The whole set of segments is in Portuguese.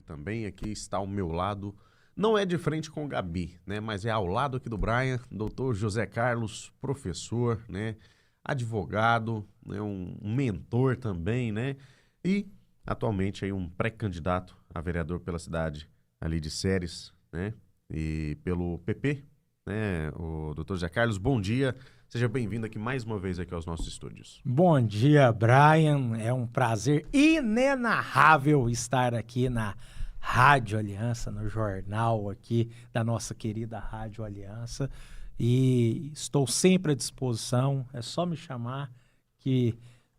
E também aqui está ao meu lado, não é de frente com o Gabi, né? Mas é ao lado aqui do Brian, doutor José Carlos, professor, né? Advogado, né? Um mentor também, né? E atualmente aí um pré-candidato a vereador pela cidade ali de Ceres, né? E pelo PP, né? O doutor José Carlos, bom dia. Seja bem-vindo aqui mais uma vez aqui aos nossos estúdios. Bom dia, Brian. É um prazer inenarrável estar aqui na Rádio Aliança, no jornal aqui da nossa querida Rádio Aliança. E estou sempre à disposição, é só me chamar que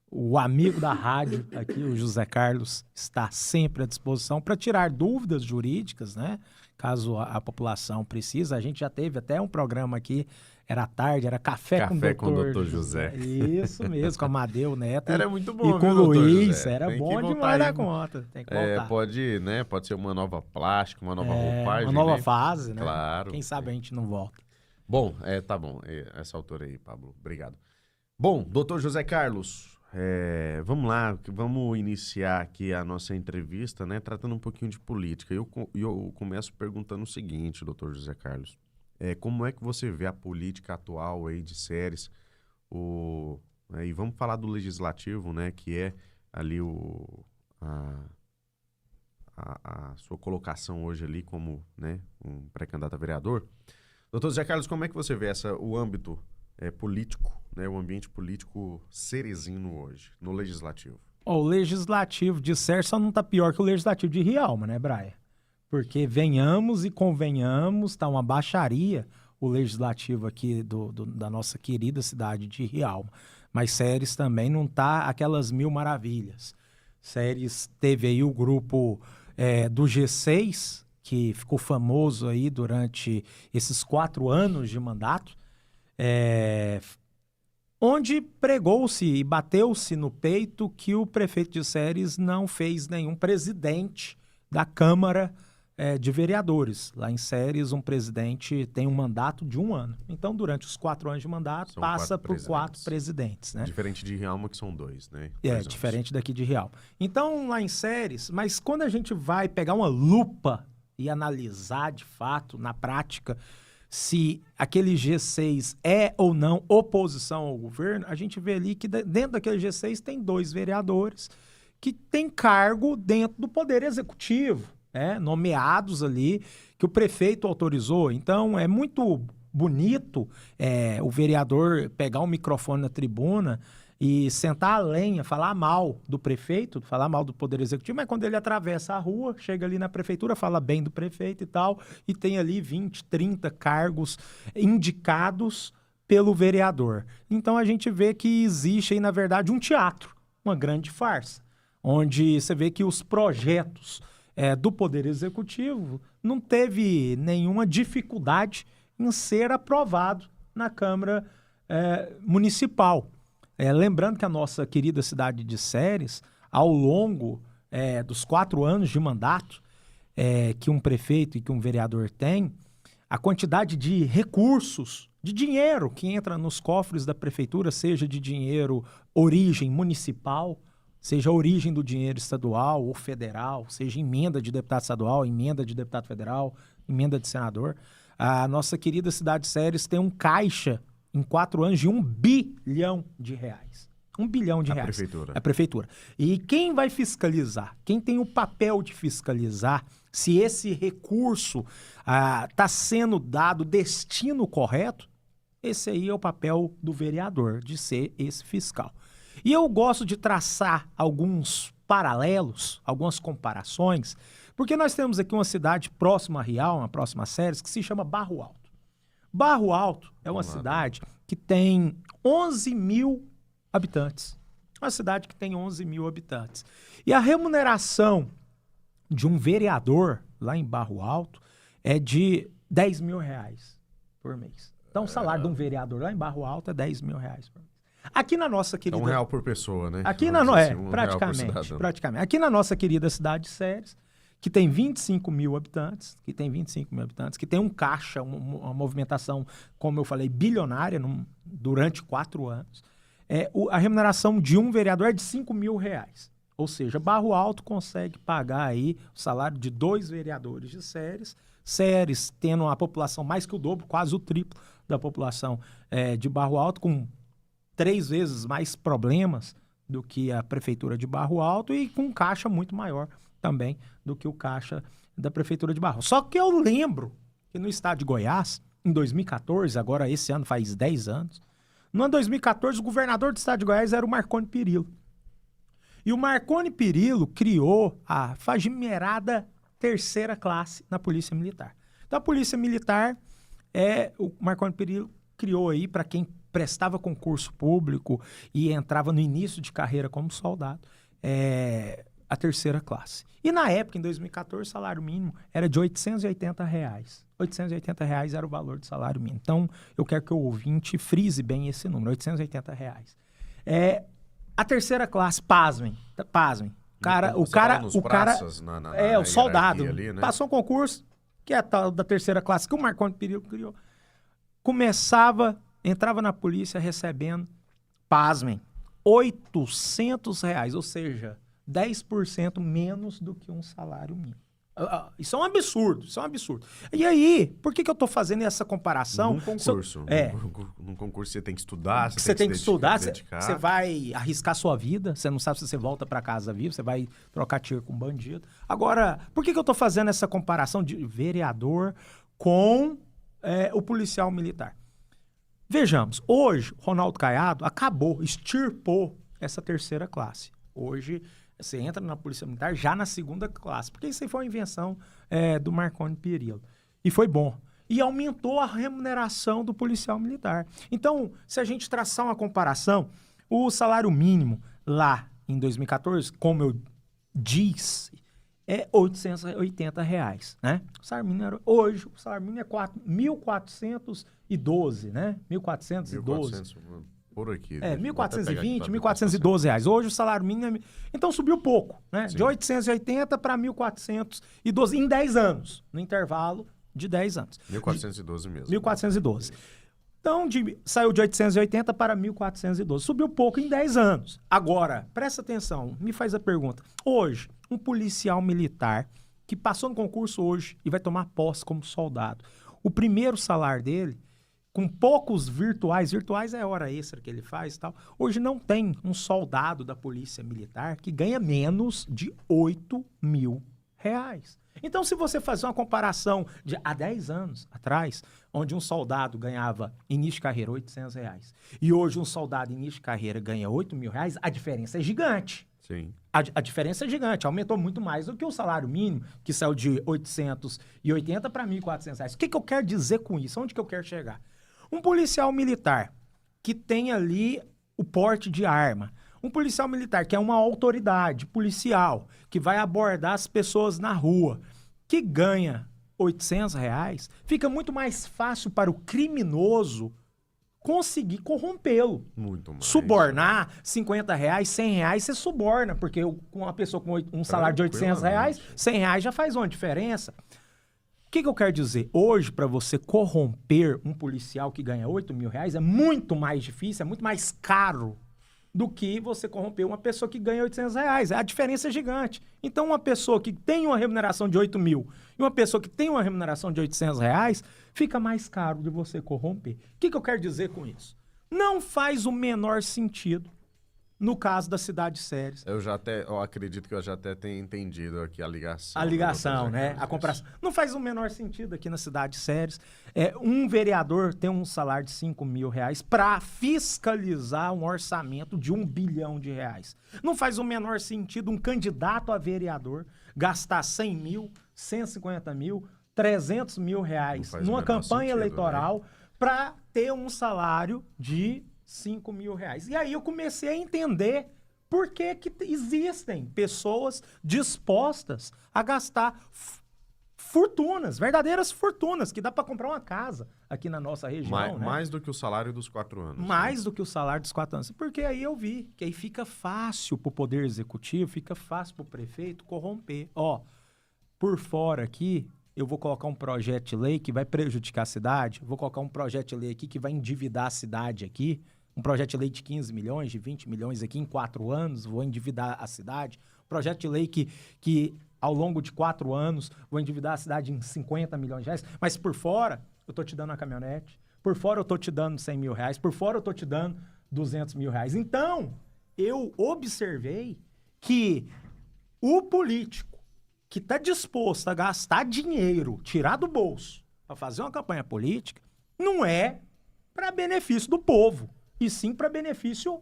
o amigo da rádio aqui, o José Carlos, está sempre à disposição para tirar dúvidas jurídicas, né? Caso a população precise. A gente já teve até um programa aqui, era tarde, era Café com o Doutor José. Isso mesmo, com a Amadeu Neto. Era muito bom, e com o Luiz, era tem bom demais da conta. Tem que voltar. Pode ser uma nova plástica, uma nova roupagem, uma nova né? fase, né? Claro. Quem sabe a gente não volta. Bom, tá bom. Essa altura aí, Pablo. Obrigado. Bom, doutor José Carlos, vamos lá, vamos iniciar aqui a nossa entrevista, né? Tratando um pouquinho de política. Eu começo perguntando o seguinte, doutor José Carlos. Como é que você vê a política atual aí de Ceres? E vamos falar do legislativo, né? Que é ali a sua colocação hoje ali como, né, um pré-candidato a vereador. Doutor José Carlos, como é que você vê o âmbito político, né, o ambiente político ceresino hoje, no legislativo? O legislativo de Ceres só não está pior que o legislativo de Rialma, né, Brian? Porque venhamos e convenhamos, tá uma baixaria o legislativo aqui da nossa querida cidade de Rialma. Mas Ceres também não tá aquelas mil maravilhas. Ceres teve aí o grupo do G6, que ficou famoso aí durante esses 4 anos de mandato, onde pregou-se e bateu-se no peito que o prefeito de Ceres não fez nenhum presidente da Câmara de vereadores. Lá em Ceres, um presidente tem um mandato de 1 ano. Então, durante os 4 anos de mandato, passa por 4 presidentes, né? Diferente de Rialma, que são 2, né? Diferente daqui de Rialma. Então, lá em Ceres, mas quando a gente vai pegar uma lupa e analisar de fato, na prática, se aquele G6 é ou não oposição ao governo, a gente vê ali que dentro daquele G6 tem 2 vereadores que têm cargo dentro do Poder Executivo, nomeados ali, que o prefeito autorizou. Então, é muito bonito o vereador pegar um microfone na tribuna e sentar a lenha, falar mal do prefeito, falar mal do Poder Executivo, mas quando ele atravessa a rua, chega ali na prefeitura, fala bem do prefeito e tal, e tem ali 20, 30 cargos indicados pelo vereador. Então, a gente vê que existe aí, na verdade, um teatro, uma grande farsa, onde você vê que os projetos do Poder Executivo não teve nenhuma dificuldade em ser aprovado na Câmara Municipal. Lembrando que a nossa querida cidade de Ceres, ao longo dos 4 anos de mandato que um prefeito e que um vereador tem, a quantidade de recursos, de dinheiro que entra nos cofres da prefeitura, seja de dinheiro origem municipal, seja a origem do dinheiro estadual ou federal, seja emenda de deputado estadual, emenda de deputado federal, emenda de senador. A nossa querida cidade de Ceres tem um caixa em 4 anos de R$1 bilhão. R$1 bilhão. A prefeitura. E quem vai fiscalizar? Quem tem o papel de fiscalizar se esse recurso está sendo dado destino correto? Esse aí é o papel do vereador, de ser esse fiscal. E eu gosto de traçar alguns paralelos, algumas comparações, porque nós temos aqui uma cidade próxima a Rialma, próxima a Ceres, que se chama Barro Alto. Barro Alto é uma cidade que tem 11 mil habitantes. Uma cidade que tem 11 mil habitantes. E a remuneração de um vereador lá em Barro Alto é de R$10 mil por mês. Então, o salário de um vereador lá em Barro Alto é R$10 mil por mês. Aqui na nossa querida... R$1 por pessoa, né? Aqui praticamente. Aqui na nossa querida cidade de Ceres, que tem 25 mil habitantes, que tem um caixa, uma movimentação, como eu falei, bilionária durante 4 anos. A remuneração de um vereador é de R$5 mil. Ou seja, Barro Alto consegue pagar aí o salário de 2 vereadores de Ceres. Ceres tendo uma população mais que o dobro, quase o triplo da população de Barro Alto, com 3 vezes mais problemas do que a prefeitura de Barro Alto e com um caixa muito maior também do que o caixa da prefeitura de Barro. Só que eu lembro que no estado de Goiás, em 2014, agora esse ano faz 10 anos, no ano 2014 o governador do estado de Goiás era o Marconi Perillo. E o Marconi Perillo criou a famigerada 3ª classe na Polícia Militar. Então a Polícia Militar, o Marconi Perillo criou aí para quem prestava concurso público e entrava no início de carreira como soldado, a 3ª classe. E na época, em 2014, o salário mínimo era de R$880. R$880 era o valor do salário mínimo. Então, eu quero que o ouvinte frise bem esse número, R$880. A 3ª classe, pasmem. O soldado, ali, né? Passou um concurso, que é a tal da 3ª classe, que o Marconi Perillo criou. Entrava na polícia recebendo, pasmem, R$800, ou seja, 10% menos do que um salário mínimo. Isso é um absurdo, E aí, por que eu estou fazendo essa comparação? Num concurso. Num concurso você tem que estudar, você tem que estudar, você vai arriscar sua vida, você não sabe se você volta para casa vivo, você vai trocar tiro com bandido. Agora, por que eu estou fazendo essa comparação de vereador com o policial militar? Vejamos, hoje, Ronaldo Caiado extirpou essa 3ª classe. Hoje, você entra na Polícia Militar já na 2ª classe, porque isso aí foi uma invenção do Marconi Perillo. E foi bom. E aumentou a remuneração do policial militar. Então, se a gente traçar uma comparação, o salário mínimo lá em 2014, como eu disse, é R$880, né? Hoje, o salário mínimo é R$1.412, né? 1.412. Por aqui. 1.420, R$1.412. Hoje o salário mínimo Então subiu pouco, né? Sim. De 880 para 1.412 em 10 anos, no intervalo de 10 anos. 1.412 mesmo. 1.412. Então saiu de 880 para 1.412. Subiu pouco em 10 anos. Agora, presta atenção, me faz a pergunta. Hoje, um policial militar que passou no concurso hoje e vai tomar posse como soldado, o primeiro salário dele, com poucos virtuais é hora extra que ele faz e tal. Hoje não tem um soldado da Polícia Militar que ganha menos de R$8.000. Então, se você fazer uma comparação de há 10 anos atrás, onde um soldado ganhava início de carreira R$800 e hoje um soldado início de carreira ganha R$8.000, a diferença é gigante. Sim. A diferença é gigante, aumentou muito mais do que o salário mínimo, que saiu de 880 para R$1.400. O que eu quero dizer com isso? Onde que eu quero chegar? Um policial militar que tem ali o porte de arma, um policial militar que é uma autoridade policial, que vai abordar as pessoas na rua, que ganha R$800, fica muito mais fácil para o criminoso conseguir corrompê-lo. Muito mais. Subornar R$50, R$100, você suborna, porque uma pessoa com um salário de R$800, R$100 já faz uma diferença. O que eu quero dizer? Hoje, para você corromper um policial que ganha R$8.000 é muito mais difícil, é muito mais caro do que você corromper uma pessoa que ganha R$800. A diferença é gigante. Então, uma pessoa que tem uma remuneração de R$8.000 e uma pessoa que tem uma remuneração de R$800, fica mais caro de você corromper. O que eu quero dizer com isso? Não faz o menor sentido no caso da cidade de Ceres. Eu acredito que eu já até tenha entendido aqui a ligação. A ligação, né? A comparação. Não faz o menor sentido aqui na cidade de Ceres. Um vereador tem um salário de R$5.000 para fiscalizar um orçamento de R$1 bilhão. Não faz o menor sentido um candidato a vereador gastar 100 mil, 150 mil, 300 mil reais numa campanha eleitoral, né, para ter um salário de R$5.000. E aí eu comecei a entender por que existem pessoas dispostas a gastar fortunas, verdadeiras fortunas, que dá para comprar uma casa aqui na nossa região. Mais do que o salário dos 4 anos. Mais do que o salário dos 4 anos. Porque aí eu vi que aí fica fácil para o Poder Executivo, fica fácil para o prefeito corromper. Por fora aqui, eu vou colocar um projeto de lei que vai prejudicar a cidade, vou colocar um projeto de lei aqui que vai endividar a cidade aqui, um projeto de lei de 15 milhões, de 20 milhões aqui em 4 anos, vou endividar a cidade. Projeto de lei que ao longo de 4 anos, vou endividar a cidade em 50 milhões de reais. Mas por fora, eu tô te dando uma caminhonete. Por fora, eu tô te dando 100 mil reais. Por fora, eu tô te dando 200 mil reais. Então, eu observei que o político que está disposto a gastar dinheiro, tirar do bolso, para fazer uma campanha política, não é para benefício do povo, e sim para benefício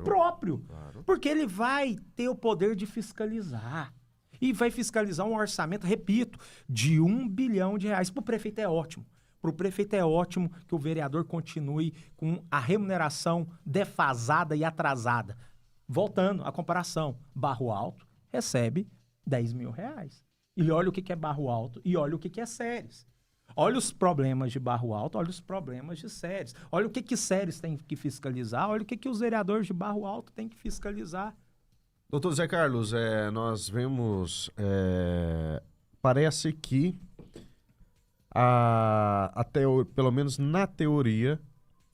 próprio. Claro. Porque ele vai ter o poder de fiscalizar. E vai fiscalizar um orçamento, repito, de R$1 bilhão. Para o prefeito é ótimo. Para o prefeito é ótimo que o vereador continue com a remuneração defasada e atrasada. Voltando à comparação, Barro Alto recebe 10 mil reais. E olha o que é Barro Alto e olha o que é Ceres. Olha os problemas de Barro Alto, olha os problemas de Ceres. Olha o que Ceres tem que fiscalizar, olha o que os vereadores de Barro Alto têm que fiscalizar. Doutor Zé Carlos, nós vemos, parece que, pelo menos na teoria,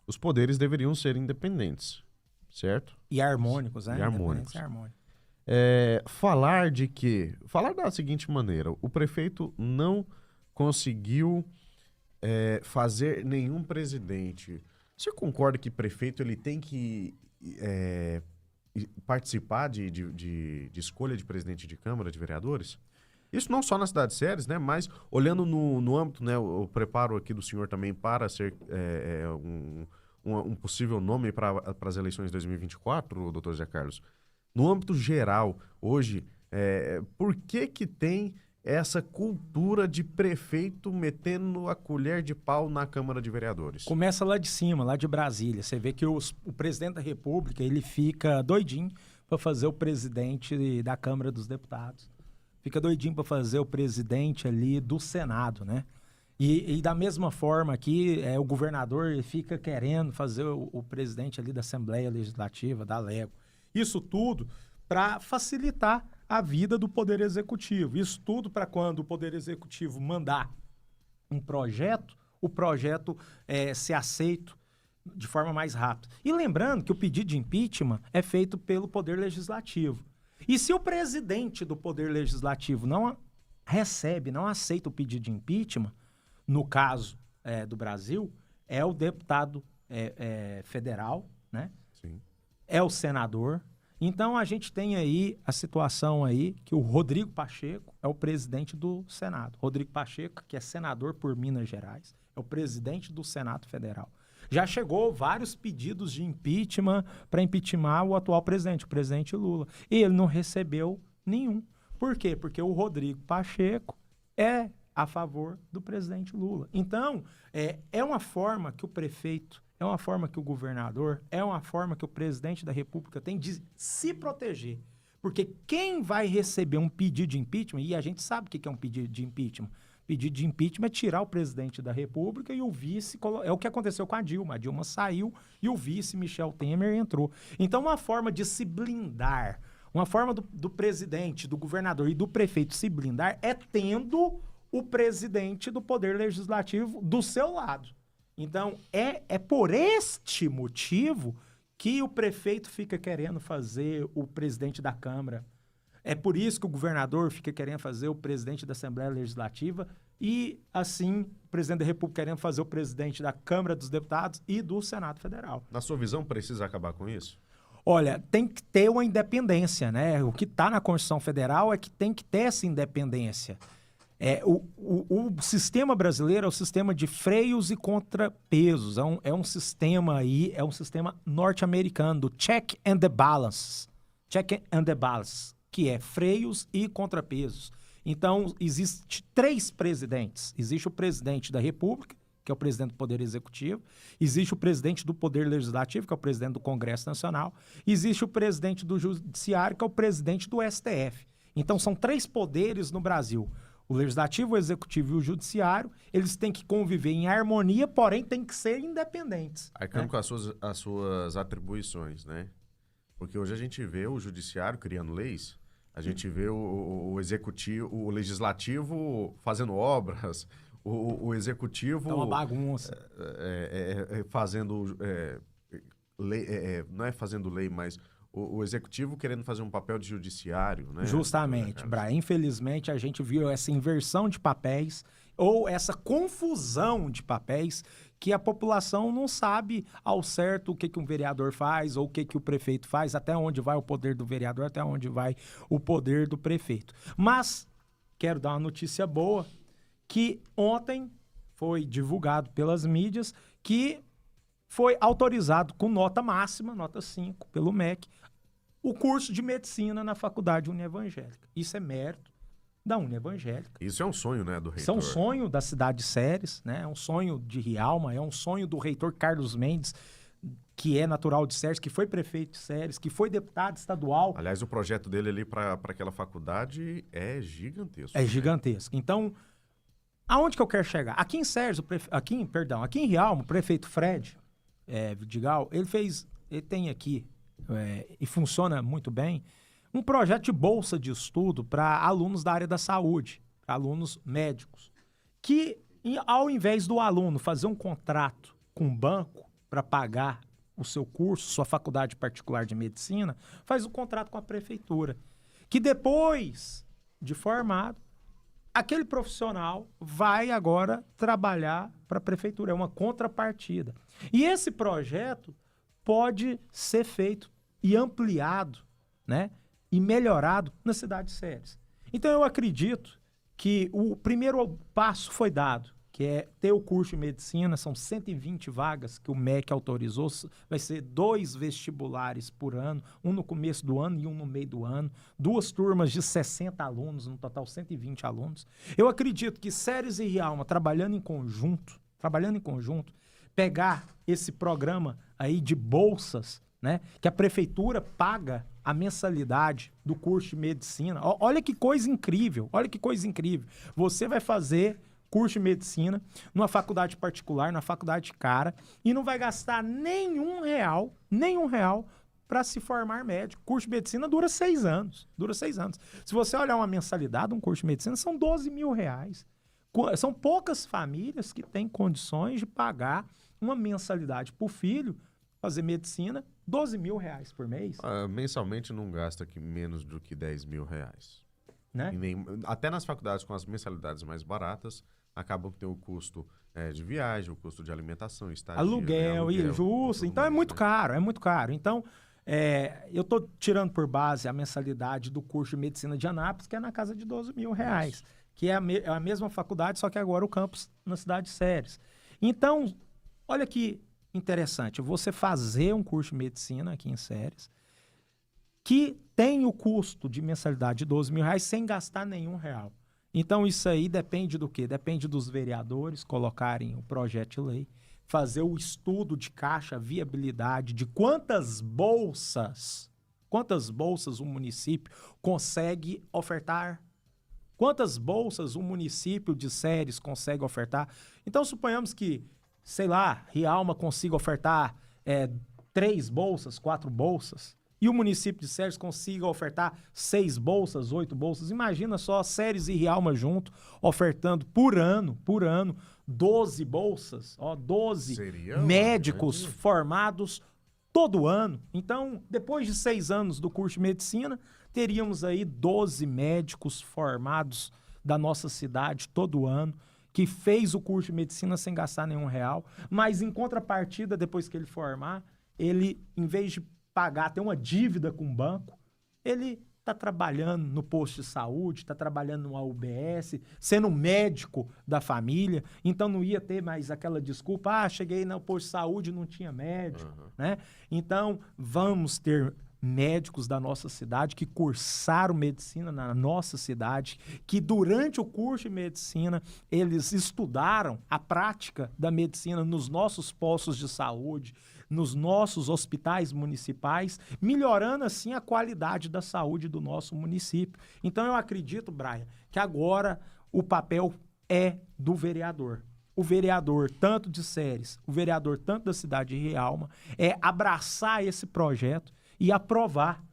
os poderes deveriam ser independentes, certo? E harmônicos, né? E harmônicos. Falar da seguinte maneira, o prefeito não conseguiu fazer nenhum presidente. Você concorda que prefeito ele tem que participar de escolha de presidente de Câmara de Vereadores? Isso não só na cidade de Ceres, né? Mas olhando no âmbito, né? O preparo aqui do senhor também para ser um possível nome para as eleições de 2024, doutor Zé Carlos. No âmbito geral, hoje, por que tem essa cultura de prefeito metendo a colher de pau na Câmara de Vereadores? Começa lá de cima, lá de Brasília. Você vê que o presidente da República, ele fica doidinho para fazer o presidente da Câmara dos Deputados. Fica doidinho para fazer o presidente ali do Senado, né? E da mesma forma aqui, o governador fica querendo fazer o presidente ali da Assembleia Legislativa, da Lego. Isso tudo para facilitar a vida do Poder Executivo. Isso tudo para quando o Poder Executivo mandar um projeto, o projeto ser aceito de forma mais rápida. E lembrando que o pedido de impeachment é feito pelo Poder Legislativo. E se o presidente do Poder Legislativo não aceita o pedido de impeachment, no caso do Brasil, é o deputado federal, né? Sim. É o senador. Então, a gente tem aí a situação aí que o Rodrigo Pacheco é o presidente do Senado. Rodrigo Pacheco, que é senador por Minas Gerais, é o presidente do Senado Federal. Já chegou vários pedidos de impeachment para impeachment o atual presidente, o presidente Lula. E ele não recebeu nenhum. Por quê? Porque o Rodrigo Pacheco é a favor do presidente Lula. Então, é uma forma que o prefeito, é uma forma que o governador, é uma forma que o presidente da República tem de se proteger. Porque quem vai receber um pedido de impeachment, e a gente sabe o que é um pedido de impeachment. Pedido de impeachment é tirar o presidente da República e o vice... É o que aconteceu com a Dilma. A Dilma saiu e o vice, Michel Temer, entrou. Então, uma forma de se blindar, uma forma do presidente, do governador e do prefeito se blindar é tendo o presidente do Poder Legislativo do seu lado. Então, é por este motivo que o prefeito fica querendo fazer o presidente da Câmara. É por isso que o governador fica querendo fazer o presidente da Assembleia Legislativa e, assim, o presidente da República querendo fazer o presidente da Câmara dos Deputados e do Senado Federal. Na sua visão, precisa acabar com isso? Olha, tem que ter uma independência, né? O que está na Constituição Federal é que tem que ter essa independência. O sistema brasileiro é o sistema de freios e contrapesos. É um sistema aí, é um sistema norte-americano, do check and the balance. Check and the balance, que é freios e contrapesos. Então, existe 3 presidentes. Existe o presidente da República, que é o presidente do Poder Executivo. Existe o presidente do Poder Legislativo, que é o presidente do Congresso Nacional. Existe o presidente do Judiciário, que é o presidente do STF. Então, são 3 poderes no Brasil. O Legislativo, o Executivo e o Judiciário, eles têm que conviver em harmonia, porém têm que ser independentes. Arcando com as suas atribuições, né? Porque hoje a gente vê o Judiciário criando leis, a gente vê o Executivo, o Legislativo fazendo obras, o Executivo... É uma bagunça. não é fazendo lei, mas o executivo querendo fazer um papel de judiciário, né? Justamente, Brian. Infelizmente, a gente viu essa inversão de papéis ou essa confusão de papéis que a população não sabe ao certo o que um vereador faz ou o que o prefeito faz, até onde vai o poder do vereador, até onde vai o poder do prefeito. Mas quero dar uma notícia boa, que ontem foi divulgado pelas mídias que foi autorizado com nota máxima, nota 5, pelo MEC, o curso de medicina na Faculdade Unievangélica. Isso é mérito da Unievangélica. Isso é um sonho, né, do reitor? Isso é um sonho da cidade de Ceres, né? É um sonho de Rialma, é um sonho do reitor Carlos Mendes, que é natural de Ceres, que foi prefeito de Ceres, que foi deputado estadual. Aliás, o projeto dele ali para aquela faculdade é gigantesco. É gigantesco. Então, aonde que eu quero chegar? Aqui em Ceres, aqui em Rialma, o prefeito Fred Vidigal, ele tem aqui, e funciona muito bem, um projeto de bolsa de estudo para alunos da área da saúde, para alunos médicos, que ao invés do aluno fazer um contrato com um banco para pagar o seu curso, sua faculdade particular de medicina, faz um contrato com a prefeitura, que depois de formado, aquele profissional vai agora trabalhar para a prefeitura, é uma contrapartida. E esse projeto pode ser feito e ampliado, né, e melhorado na cidade de Ceres. Então eu acredito que o primeiro passo foi dado, que é ter o curso de medicina, são 120 vagas que o MEC autorizou, vai ser 2 vestibulares por ano, um no começo do ano e um no meio do ano, 2 turmas de 60 alunos, no total 120 alunos. Eu acredito que Ceres e Rialma, trabalhando em conjunto, pegar esse programa aí de bolsas, né, que a prefeitura paga a mensalidade do curso de medicina. Olha que coisa incrível, Você vai fazer curso de medicina numa faculdade particular, numa faculdade cara, e não vai gastar nenhum real para se formar médico. O curso de medicina dura 6 anos. Se você olhar uma mensalidade, um curso de medicina, são 12 mil reais. São poucas famílias que têm condições de pagar uma mensalidade para o filho fazer medicina, 12 mil reais por mês. Mensalmente não gasta menos do que 10 mil reais. Né? Até nas faculdades com as mensalidades mais baratas, acabam que tem o custo de viagem, o custo de alimentação, estadia, aluguel, justo. Então é muito caro. Então, eu estou tirando por base a mensalidade do curso de medicina de Anápolis, que é na casa de 12 mil reais. Isso. Que é a mesma faculdade, só que agora o campus na cidade de Ceres. Então, olha que interessante, você fazer um curso de medicina aqui em Ceres, que tem o custo de mensalidade de 12 mil reais sem gastar nenhum real. Então, isso aí depende do quê? Depende dos vereadores colocarem o projeto de lei, fazer o estudo de caixa, viabilidade, de quantas bolsas o município consegue ofertar, quantas bolsas o município de Ceres consegue ofertar. Então, suponhamos que, sei lá, Rialma consiga ofertar 3 bolsas, 4 bolsas, e o município de Ceres consiga ofertar 6 bolsas, 8 bolsas. Imagina só Ceres e Rialma junto, ofertando por ano, 12 bolsas, 12 médicos formados todo ano. Então, depois de 6 anos do curso de medicina, teríamos aí 12 médicos formados da nossa cidade todo ano, que fez o curso de medicina sem gastar nenhum real, mas em contrapartida, depois que ele formar, ele, em vez de pagar, ter uma dívida com o banco, ele está trabalhando no posto de saúde, está trabalhando numa UBS, sendo médico da família, então não ia ter mais aquela desculpa, cheguei no posto de saúde e não tinha médico, né? Então, vamos ter médicos da nossa cidade que cursaram medicina na nossa cidade, que durante o curso de medicina eles estudaram a prática da medicina nos nossos postos de saúde, nos nossos hospitais municipais, melhorando assim a qualidade da saúde do nosso município. Então eu acredito, Brian, que agora o papel é do vereador. O vereador, tanto de Ceres, o vereador, tanto da cidade de Rialma, é abraçar esse projeto e aprovar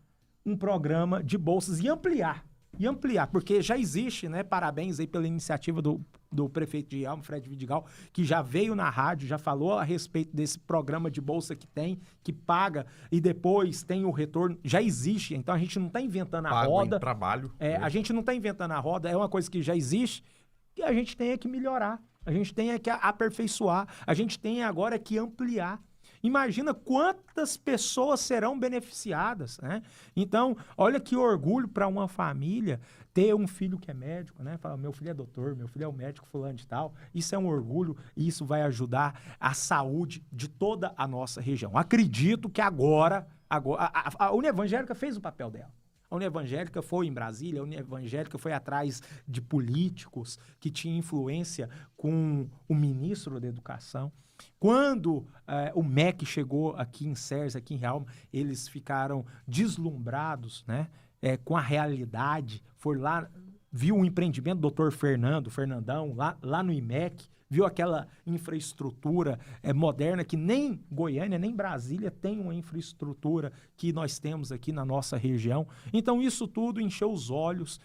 um programa de bolsas e ampliar e ampliar, porque já existe, né? Parabéns aí pela iniciativa do prefeito de Rialma, Fred Vidigal, que já veio na rádio, já falou a respeito desse programa de bolsa que tem, que paga e depois tem o retorno. Já existe, então a gente não está inventando a roda. Em trabalho. A gente não está inventando a roda, é uma coisa que já existe e a gente tem que melhorar, a gente tem que aperfeiçoar, a gente tem agora que ampliar. Imagina quantas pessoas serão beneficiadas, né? Então, olha que orgulho para uma família ter um filho que é médico, né? Fala, meu filho é doutor, meu filho é o médico fulano de tal. Isso é um orgulho e isso vai ajudar a saúde de toda a nossa região. Acredito que agora a União Evangélica fez o papel dela. A União Evangélica foi em Brasília, a União Evangélica foi atrás de políticos que tinham influência com o ministro da Educação. Quando o MEC chegou aqui em Ceres, aqui em Rialma, eles ficaram deslumbrados, né, com a realidade. Foi lá, viu o empreendimento do Dr. Fernandão, lá no IMEC, viu aquela infraestrutura moderna que nem Goiânia, nem Brasília tem uma infraestrutura que nós temos aqui na nossa região. Então, isso tudo encheu os olhos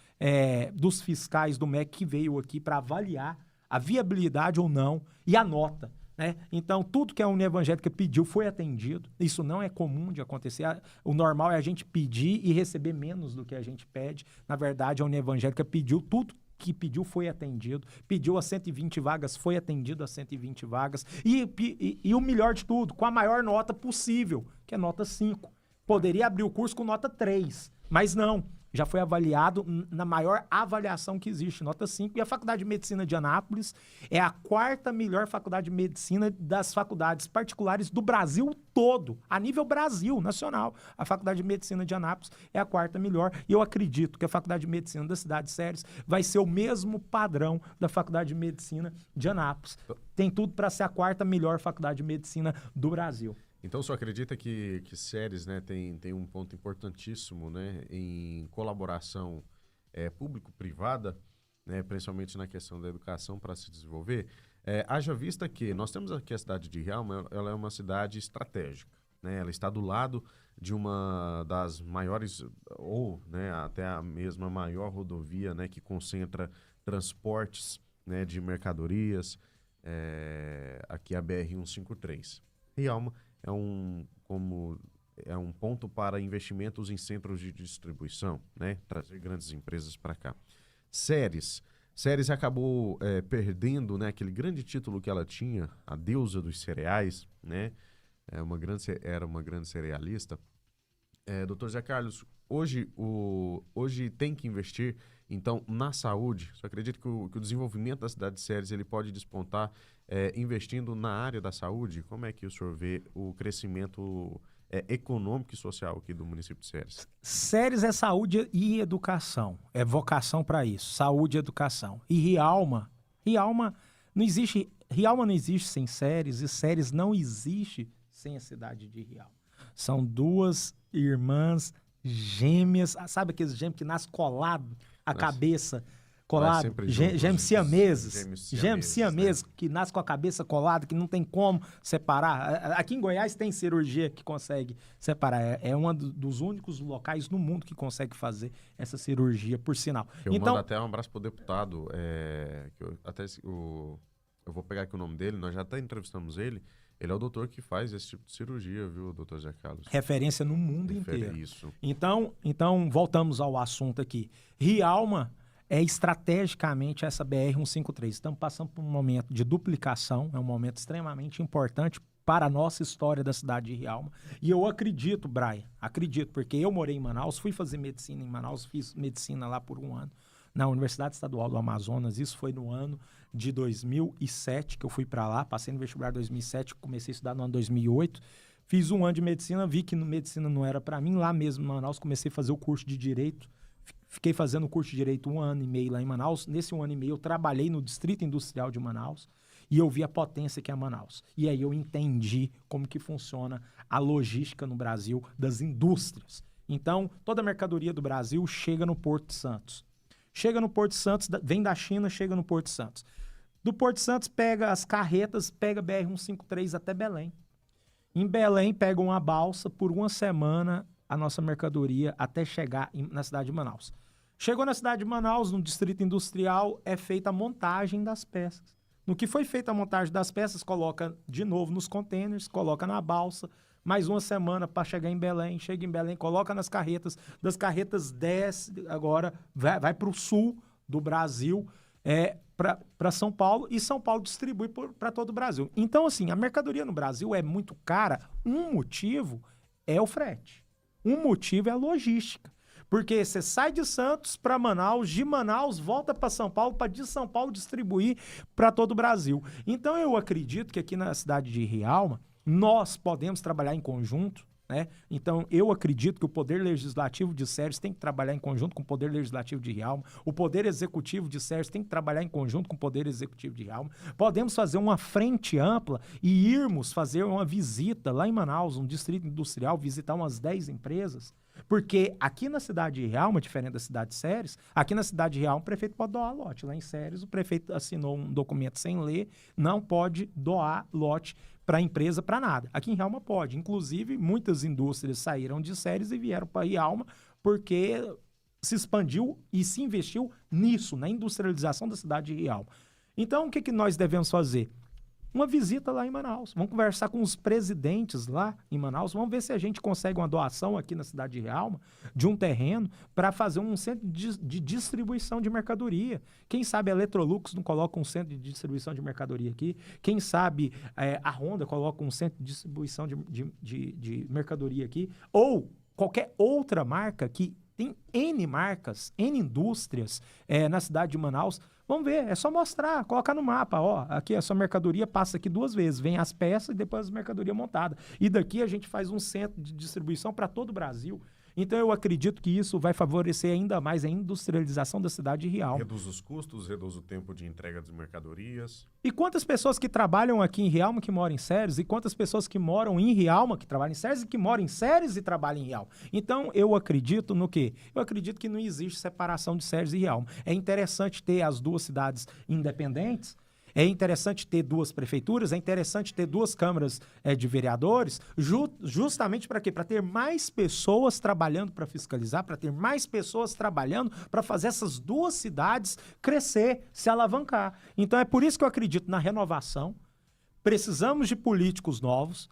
dos fiscais do MEC que veio aqui para avaliar a viabilidade ou não e a nota. Né? Então, tudo que a União Evangélica pediu foi atendido. Isso não é comum de acontecer. O normal é a gente pedir e receber menos do que a gente pede. Na verdade, a União Evangélica pediu tudo que pediu foi atendido. Pediu as 120 vagas, foi atendido as 120 vagas. E o melhor de tudo, com a maior nota possível, que é nota 5. Poderia abrir o curso com nota 3, mas não. Já foi avaliado na maior avaliação que existe, nota 5. E a Faculdade de Medicina de Anápolis é a 4ª melhor faculdade de medicina das faculdades particulares do Brasil todo, a nível Brasil, nacional. A Faculdade de Medicina de Anápolis é a 4ª melhor. E eu acredito que a Faculdade de Medicina da cidade de Ceres vai ser o mesmo padrão da Faculdade de Medicina de Anápolis. Tem tudo para ser a 4ª melhor faculdade de medicina do Brasil. Então, você acredita que Ceres, né, tem um ponto importantíssimo, né, em colaboração público-privada, né, principalmente na questão da educação para se desenvolver? Haja vista que nós temos aqui a cidade de Rialma, ela é uma cidade estratégica, né, ela está do lado de uma das maiores, ou né, até a mesma maior rodovia, né, que concentra transportes, né, de mercadorias, aqui a BR-153. Rialma é um ponto para investimentos em centros de distribuição, né? Trazer grandes empresas para cá. Ceres acabou perdendo, né, aquele grande título que ela tinha, a deusa dos cereais, né? Era uma grande cerealista. Dr. Zé Carlos, hoje tem que investir, então, na saúde. Você acredita que o desenvolvimento da cidade de Ceres ele pode despontar investindo na área da saúde? Como é que o senhor vê o crescimento econômico e social aqui do município de Ceres? Ceres é saúde e educação. É vocação para isso, saúde e educação. E Rialma não existe sem Ceres e Ceres não existe sem a cidade de Rialma. São duas irmãs gêmeas, sabe aqueles gêmeos que nascem colado a cabeça, colado, gêmeos siameses, que nascem com a cabeça colada, que não tem como separar. Aqui em Goiás tem cirurgia que consegue separar, é um dos únicos locais no mundo que consegue fazer essa cirurgia, por sinal. Eu mando até um abraço pro deputado, eu vou pegar aqui o nome dele, nós já até entrevistamos ele. Ele é o doutor que faz esse tipo de cirurgia, viu, doutor Zé Carlos? Referência no mundo inteiro. Isso. Então, voltamos ao assunto aqui. Rialma é estrategicamente essa BR-153. Estamos passando por um momento de duplicação, é um momento extremamente importante para a nossa história da cidade de Rialma. E eu acredito, Brian, porque eu morei em Manaus, fui fazer medicina em Manaus, fiz medicina lá por um ano, na Universidade Estadual do Amazonas. Isso foi no ano de 2007 que eu fui para lá, passei no vestibular em 2007, comecei a estudar no ano 2008, fiz um ano de medicina, vi que medicina não era para mim, lá mesmo em Manaus comecei a fazer o curso de Direito, fiquei fazendo o curso de Direito 1 ano e meio lá em Manaus. Nesse 1 ano e meio eu trabalhei no Distrito Industrial de Manaus e eu vi a potência que é Manaus. E aí eu entendi como que funciona a logística no Brasil das indústrias. Então, toda a mercadoria do Brasil chega no Porto de Santos. Chega no Porto de Santos, vem da China, chega no Porto de Santos. Do Porto de Santos, pega as carretas, pega BR-153 até Belém. Em Belém, pega uma balsa, por uma semana, a nossa mercadoria até chegar na cidade de Manaus. Chegou na cidade de Manaus, no distrito industrial, é feita a montagem das peças. No que foi feita a montagem das peças, coloca de novo nos containers, coloca na balsa, mais uma semana para chegar em Belém, chega em Belém, coloca nas carretas, das carretas desce, agora vai para o sul do Brasil, para São Paulo, e São Paulo distribui para todo o Brasil. Então, assim, a mercadoria no Brasil é muito cara. Um motivo é o frete. Um motivo é a logística. Porque você sai de Santos para Manaus, de Manaus volta para São Paulo, para de São Paulo distribuir para todo o Brasil. Então eu acredito que aqui na cidade de Rialma, nós podemos trabalhar em conjunto, né? Então eu acredito que o Poder Legislativo de Ceres tem que trabalhar em conjunto com o Poder Legislativo de Rialma, o Poder Executivo de Ceres tem que trabalhar em conjunto com o Poder Executivo de Rialma. Podemos fazer uma frente ampla e irmos fazer uma visita lá em Manaus, um distrito industrial, visitar umas 10 empresas. Porque aqui na cidade de Rialma, diferente da cidade de Ceres, aqui na cidade de Rialma o prefeito pode doar lote. Lá em Ceres o prefeito assinou um documento sem ler, não pode doar lote para a empresa, para nada. Aqui em Rialma pode. Inclusive, muitas indústrias saíram de Ceres e vieram para Rialma porque se expandiu e se investiu nisso, na industrialização da cidade de Rialma. Então, o que nós devemos fazer? Uma visita lá em Manaus. Vamos conversar com os presidentes lá em Manaus. Vamos ver se a gente consegue uma doação aqui na cidade de Rialma de um terreno para fazer um centro de distribuição de mercadoria. Quem sabe a Electrolux não coloca um centro de distribuição de mercadoria aqui. Quem sabe a Honda coloca um centro de distribuição de mercadoria aqui. Ou qualquer outra marca que tem N marcas, N indústrias na cidade de Manaus. Vamos ver, é só mostrar, colocar no mapa, ó, aqui a sua mercadoria passa aqui 2 vezes, vem as peças e depois a mercadoria montada. E daqui a gente faz um centro de distribuição para todo o Brasil. Então eu acredito que isso vai favorecer ainda mais a industrialização da cidade de Rialma. Reduz os custos, reduz o tempo de entrega das mercadorias. E quantas pessoas que trabalham aqui em Rialma que moram em Ceres, e quantas pessoas que moram em Rialma que trabalham em Ceres e que moram em Ceres e trabalham em Rialma. Então eu acredito no quê? Eu acredito que não existe separação de Ceres e Rialma. É interessante ter as duas cidades independentes. É interessante ter 2 prefeituras, é interessante ter 2 câmaras de vereadores, justamente para quê? Para ter mais pessoas trabalhando para fiscalizar, para ter mais pessoas trabalhando para fazer essas 2 cidades crescer, se alavancar. Então é por isso que eu acredito na renovação. Precisamos de políticos novos.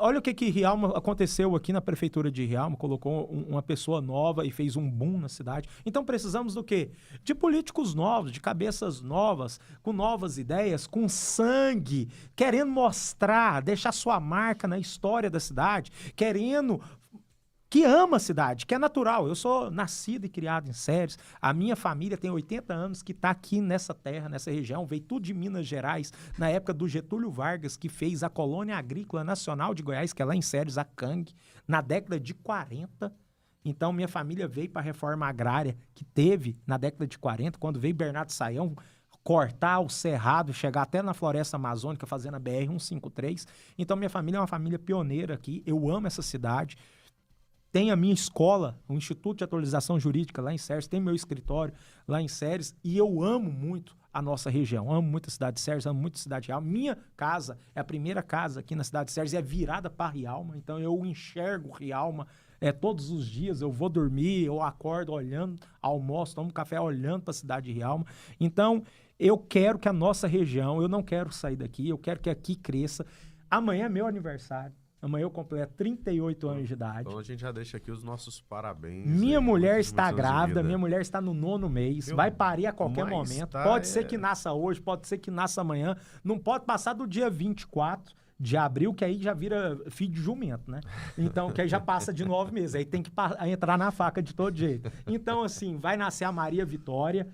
Olha o que Rialma aconteceu aqui na prefeitura de Rialma, colocou uma pessoa nova e fez um boom na cidade. Então precisamos do quê? De políticos novos, de cabeças novas, com novas ideias, com sangue, querendo mostrar, deixar sua marca na história da cidade, que ama a cidade, que é natural. Eu sou nascido e criado em Ceres. A minha família tem 80 anos que está aqui nessa terra, nessa região. Veio tudo de Minas Gerais, na época do Getúlio Vargas, que fez a Colônia Agrícola Nacional de Goiás, que é lá em Ceres, a CANG, na década de 40. Então, minha família veio para a reforma agrária que teve na década de 40, quando veio Bernardo Sayão cortar o cerrado, chegar até na floresta amazônica, fazendo a BR-153. Então, minha família é uma família pioneira aqui. Eu amo essa cidade. Tem a minha escola, o Instituto de Atualização Jurídica lá em Ceres, tem meu escritório lá em Ceres, e eu amo muito a nossa região, amo muito a cidade de Ceres, amo muito a cidade de Rialma. Minha casa é a primeira casa aqui na cidade de Ceres e é virada para Rialma, então eu enxergo Rialma todos os dias, eu vou dormir, eu acordo olhando, almoço, tomo café olhando para a cidade de Rialma. Então eu quero que a nossa região, eu não quero sair daqui, eu quero que aqui cresça. Amanhã é meu aniversário. Amanhã eu completo 38 anos de idade. Então a gente já deixa aqui os nossos parabéns. Minha mulher está grávida, minha mulher está no 9º mês, vai parir a qualquer momento. Pode ser que nasça hoje, pode ser que nasça amanhã. Não pode passar do dia 24 de abril, que aí já vira filho de jumento, né? Então, que aí já passa de 9 meses. Aí tem que entrar na faca de todo jeito. Então, assim, vai nascer a Maria Vitória,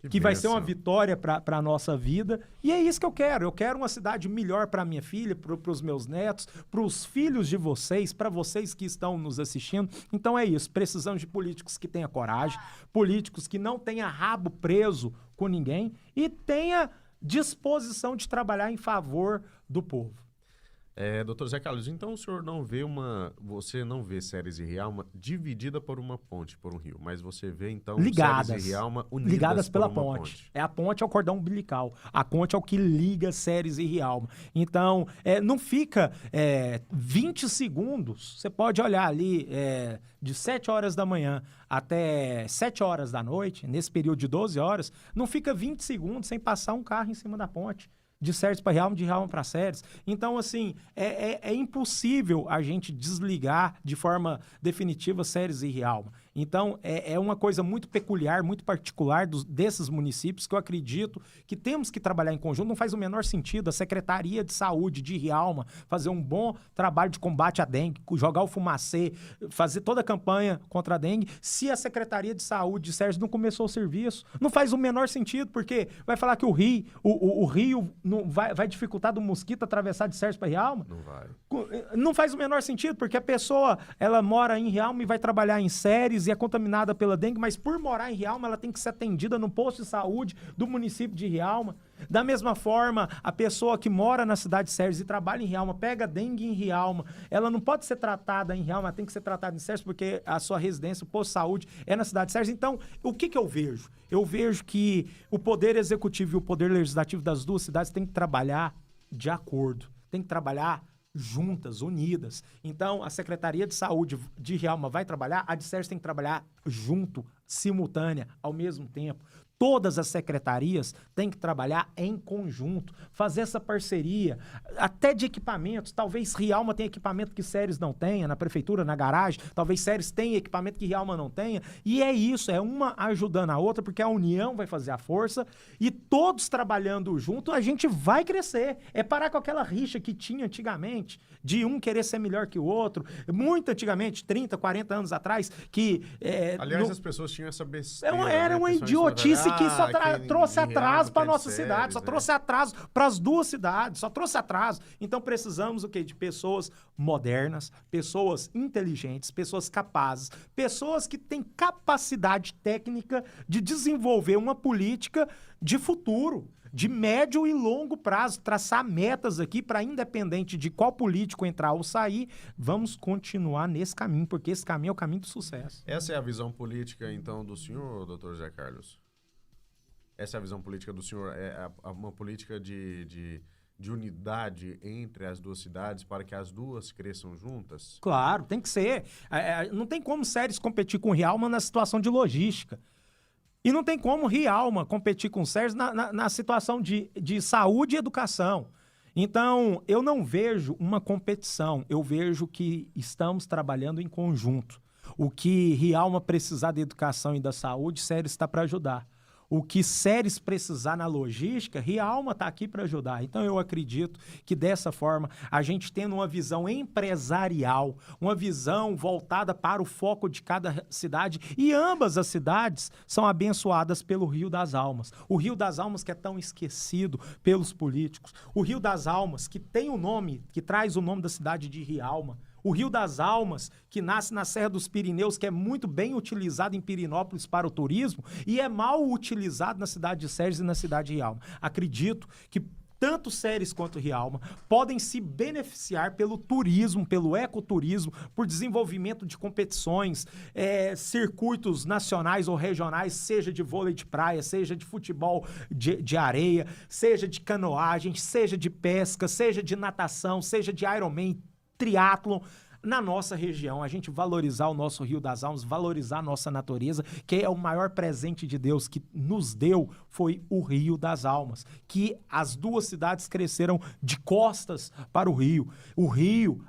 que vai ser uma vitória para a nossa vida. E é isso que eu quero. Eu quero uma cidade melhor para minha filha, para os meus netos, para os filhos de vocês, para vocês que estão nos assistindo. Então é isso. Precisamos de políticos que tenham coragem, políticos que não tenham rabo preso com ninguém e tenha disposição de trabalhar em favor do povo. Doutor Zé Carlos, então o senhor você não vê Ceres e Rialma dividida por uma ponte, por um rio, mas você vê então Ligadas. Ceres e Rialma unidas Ligadas pela por uma ponte. A ponte é o cordão umbilical. A ponte é o que liga Ceres e Rialma. Então, não fica 20 segundos. Você pode olhar ali de 7 horas da manhã até 7 horas da noite, nesse período de 12 horas, não fica 20 segundos sem passar um carro em cima da ponte. De Ceres para Rialma, de Rialma para Ceres. Então, assim, é impossível a gente desligar de forma definitiva Ceres e Rialma. Então, é uma coisa muito peculiar, muito particular desses municípios que eu acredito que temos que trabalhar em conjunto. Não faz o menor sentido a Secretaria de Saúde de Rialma fazer um bom trabalho de combate à dengue, jogar o fumacê, fazer toda a campanha contra a dengue, se a Secretaria de Saúde de Ceres não começou o serviço. Não faz o menor sentido, porque vai falar que o rio não vai dificultar do mosquito atravessar de Ceres para Rialma? Não vai. Não faz o menor sentido, porque a pessoa, ela mora em Rialma e vai trabalhar em Ceres e é contaminada pela dengue, mas por morar em Rialma, ela tem que ser atendida no posto de saúde do município de Rialma. Da mesma forma, a pessoa que mora na cidade de Ceres e trabalha em Rialma, pega dengue em Rialma, ela não pode ser tratada em Rialma, ela tem que ser tratada em Ceres, porque a sua residência, o posto de saúde é na cidade de Ceres. Então, o que eu vejo? Eu vejo que o poder executivo e o poder legislativo das duas cidades têm que trabalhar de acordo, tem que trabalhar juntas, unidas. Então, a Secretaria de Saúde de Rialma vai trabalhar, a de Ceres tem que trabalhar junto, simultânea, ao mesmo tempo. Todas as secretarias têm que trabalhar em conjunto, fazer essa parceria, até de equipamentos. Talvez Rialma tenha equipamento que Ceres não tenha, na prefeitura, na garagem. Talvez Ceres tenha equipamento que Rialma não tenha. E é isso, é uma ajudando a outra, porque a união vai fazer a força e todos trabalhando junto, a gente vai crescer. É parar com aquela rixa que tinha antigamente, de um querer ser melhor que o outro. Muito antigamente, 30, 40 anos atrás, que... Aliás, as pessoas tinham essa besteira. Era uma idiotice que só trouxe atraso para nossa cidade, só trouxe atraso para as duas cidades, só trouxe atraso. Então precisamos o quê? De pessoas modernas, pessoas inteligentes, pessoas capazes, pessoas que têm capacidade técnica de desenvolver uma política de futuro, de médio e longo prazo, traçar metas aqui para, independente de qual político entrar ou sair, vamos continuar nesse caminho, porque esse caminho é o caminho do sucesso. Essa é a visão política, então, do senhor, doutor Zé Carlos? Essa é a visão política do senhor? É uma política de unidade entre as duas cidades para que as duas cresçam juntas? Claro, tem que ser. Não tem como Ceres competir com Rialma na situação de logística. E não tem como Rialma competir com Ceres na situação de saúde e educação. Então, eu não vejo uma competição, eu vejo que estamos trabalhando em conjunto. O que Rialma precisar da educação e da saúde, Ceres está para ajudar. O que Ceres precisar na logística, Rialma está aqui para ajudar. Então, eu acredito que dessa forma, a gente tendo uma visão empresarial, uma visão voltada para o foco de cada cidade, e ambas as cidades são abençoadas pelo Rio das Almas. O Rio das Almas que é tão esquecido pelos políticos. O Rio das Almas que tem o nome, que traz o nome da cidade de Rialma. O Rio das Almas, que nasce na Serra dos Pirineus, que é muito bem utilizado em Pirinópolis para o turismo e é mal utilizado na cidade de Ceres e na cidade de Rialma. Acredito que tanto Ceres quanto Rialma podem se beneficiar pelo turismo, pelo ecoturismo, por desenvolvimento de competições, circuitos nacionais ou regionais, seja de vôlei de praia, seja de futebol de areia, seja de canoagem, seja de pesca, seja de natação, seja de Ironman, triatlon, na nossa região, a gente valorizar o nosso Rio das Almas, valorizar a nossa natureza, que é o maior presente de Deus que nos deu, foi o Rio das Almas, que as duas cidades cresceram de costas para o Rio. O Rio,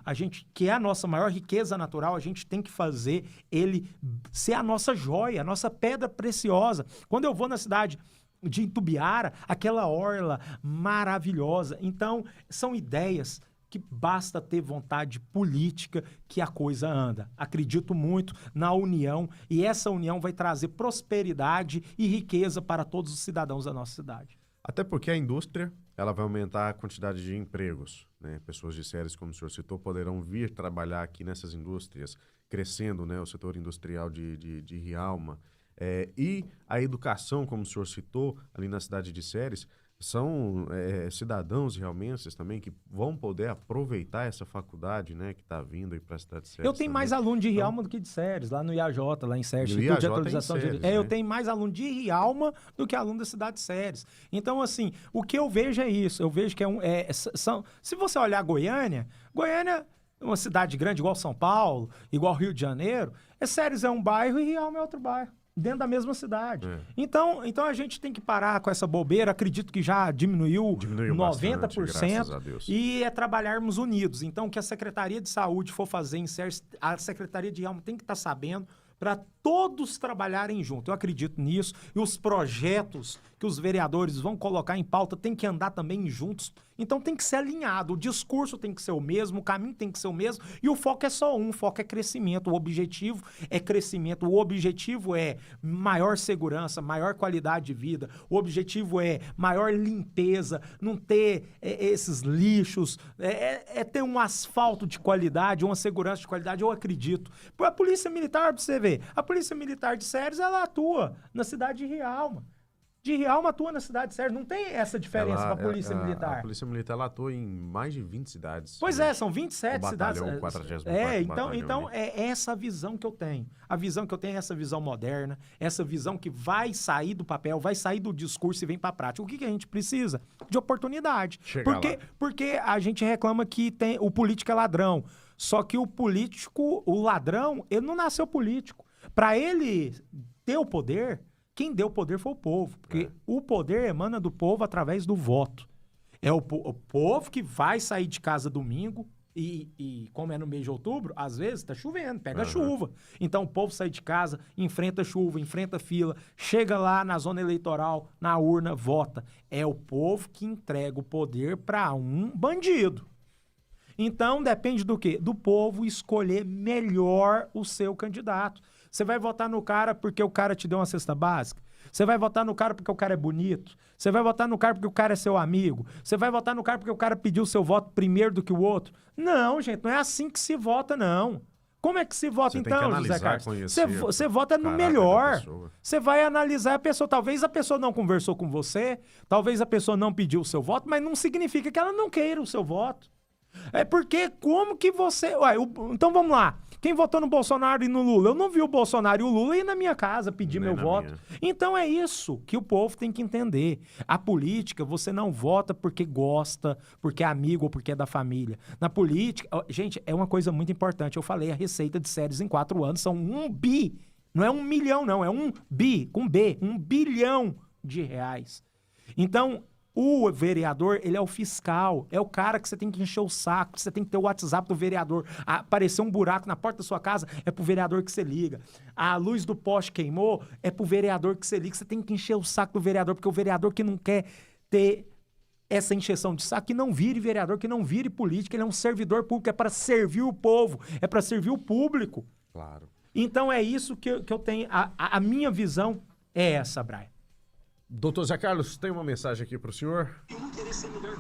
que é a nossa maior riqueza natural, a gente tem que fazer ele ser a nossa joia, a nossa pedra preciosa. Quando eu vou na cidade de Itumbiara, aquela orla maravilhosa. Então, são ideias que basta ter vontade política que a coisa anda. Acredito muito na união e essa união vai trazer prosperidade e riqueza para todos os cidadãos da nossa cidade. Até porque a indústria, ela vai aumentar a quantidade de empregos, né? Pessoas de Ceres, como o senhor citou, poderão vir trabalhar aqui nessas indústrias, crescendo, né, o setor industrial de Rialma. E a educação, como o senhor citou, ali na cidade de Ceres, são cidadãos realmenses também que vão poder aproveitar essa faculdade, né, que está vindo aí para a cidade de Ceres. Eu tenho mais aluno de Rialma do que de Ceres, lá no IAJ, lá em Ceres, Instituto de Atualização de Ceres, Direito. Eu tenho mais aluno de Rialma do que aluno da cidade de Ceres. Então, assim, o que eu vejo é isso. Eu vejo que se você olhar Goiânia é uma cidade grande igual São Paulo, igual Rio de Janeiro, Ceres é um bairro e Rialma é outro bairro, dentro da mesma cidade. Então a gente tem que parar com essa bobeira. Acredito que já diminuiu 90%, graças a Deus. E trabalharmos unidos. Então, o que a Secretaria de Saúde for fazer em Ceres, a Secretaria de Rialma tem que estar sabendo para todos trabalharem junto. Eu acredito nisso. E os projetos que os vereadores vão colocar em pauta tem que andar também juntos. Então tem que ser alinhado. O discurso tem que ser o mesmo, o caminho tem que ser o mesmo. E o foco é só um, o foco é crescimento. O objetivo é crescimento. O objetivo é maior segurança, maior qualidade de vida. O objetivo é maior limpeza, não ter esses lixos, ter um asfalto de qualidade, uma segurança de qualidade. Eu acredito. A Polícia Militar, pra você ver, a Polícia Militar de Ceres, ela atua na cidade de Rialma. De Rialma atua na cidade de Ceres. Não tem essa diferença com a Polícia Militar. A Polícia Militar ela atua em mais de 20 cidades. Pois são 27 cidades. O 44º então é essa visão que eu tenho. A visão que eu tenho é essa visão moderna, essa visão que vai sair do papel, vai sair do discurso e vem para a prática. O que a gente precisa? De oportunidade. Porque a gente reclama que o político é ladrão. Só que o político, o ladrão, ele não nasceu político. Para ele ter o poder, quem deu o poder foi o povo. Porque o poder emana do povo através do voto. É o povo que vai sair de casa domingo e como é no mês de outubro, às vezes tá chovendo, pega chuva. Então o povo sai de casa, enfrenta chuva, enfrenta fila, chega lá na zona eleitoral, na urna, vota. É o povo que entrega o poder para um bandido. Então depende do quê? Do povo escolher melhor o seu candidato. Você vai votar no cara porque o cara te deu uma cesta básica? Você vai votar no cara porque o cara é bonito? Você vai votar no cara porque o cara é seu amigo? Você vai votar no cara porque o cara pediu seu voto primeiro do que o outro? Não, gente, não é assim que se vota, não. Como é que se vota então, José Carlos? Você vota no melhor. Você vai analisar a pessoa. Talvez a pessoa não conversou com você, talvez a pessoa não pediu o seu voto, mas não significa que ela não queira o seu voto. É porque como que você... Então vamos lá. Quem votou no Bolsonaro e no Lula? Eu não vi o Bolsonaro e o Lula ir na minha casa pedir meu voto. Então é isso que o povo tem que entender. A política, você não vota porque gosta, porque é amigo ou porque é da família. Na política... Gente, é uma coisa muito importante. Eu falei, a receita de Ceres em 4 anos são 1 bi. Não é 1 milhão, não. É 1 bi, com B. 1 bilhão de reais. Então... O vereador, ele é o fiscal, é o cara que você tem que encher o saco, você tem que ter o WhatsApp do vereador. Aparecer um buraco na porta da sua casa, é pro vereador que você liga. A luz do poste queimou, é pro vereador que você liga. Você tem que encher o saco do vereador, porque o vereador que não quer ter essa encheção de saco, que não vire vereador, que não vire político, ele é um servidor público, é para servir o povo, é para servir o público. Claro. Então é isso que eu tenho, a minha visão é essa, Brian. Doutor Zé Carlos, tem uma mensagem aqui para o senhor.